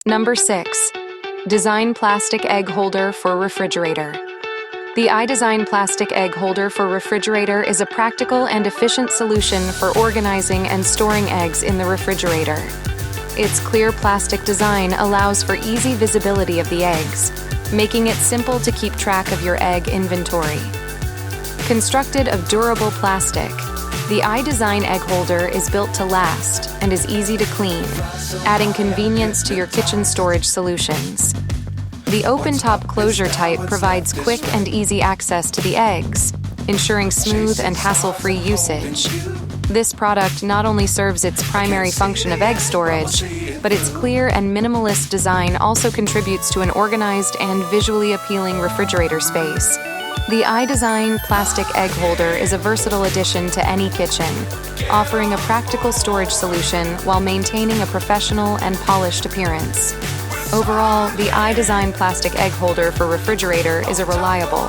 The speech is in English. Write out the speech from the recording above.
Number 6. Design plastic egg holder for refrigerator. The iDesign plastic egg holder for refrigerator is a practical and efficient solution for organizing and storing eggs in the refrigerator. Its clear plastic design allows for easy visibility of the eggs, making it simple to keep track of your egg inventory. Constructed of durable plastic, the iDesign egg holder is built to last and is easy to clean, adding convenience to your kitchen storage solutions. The open-top closure type provides quick and easy access to the eggs, ensuring smooth and hassle-free usage. This product not only serves its primary function of egg storage, but its clear and minimalist design also contributes to an organized and visually appealing refrigerator space. The iDesign plastic egg holder is a versatile addition to any kitchen, offering a practical storage solution while maintaining a professional and polished appearance. Overall, the iDesign plastic egg holder for refrigerator is a reliable,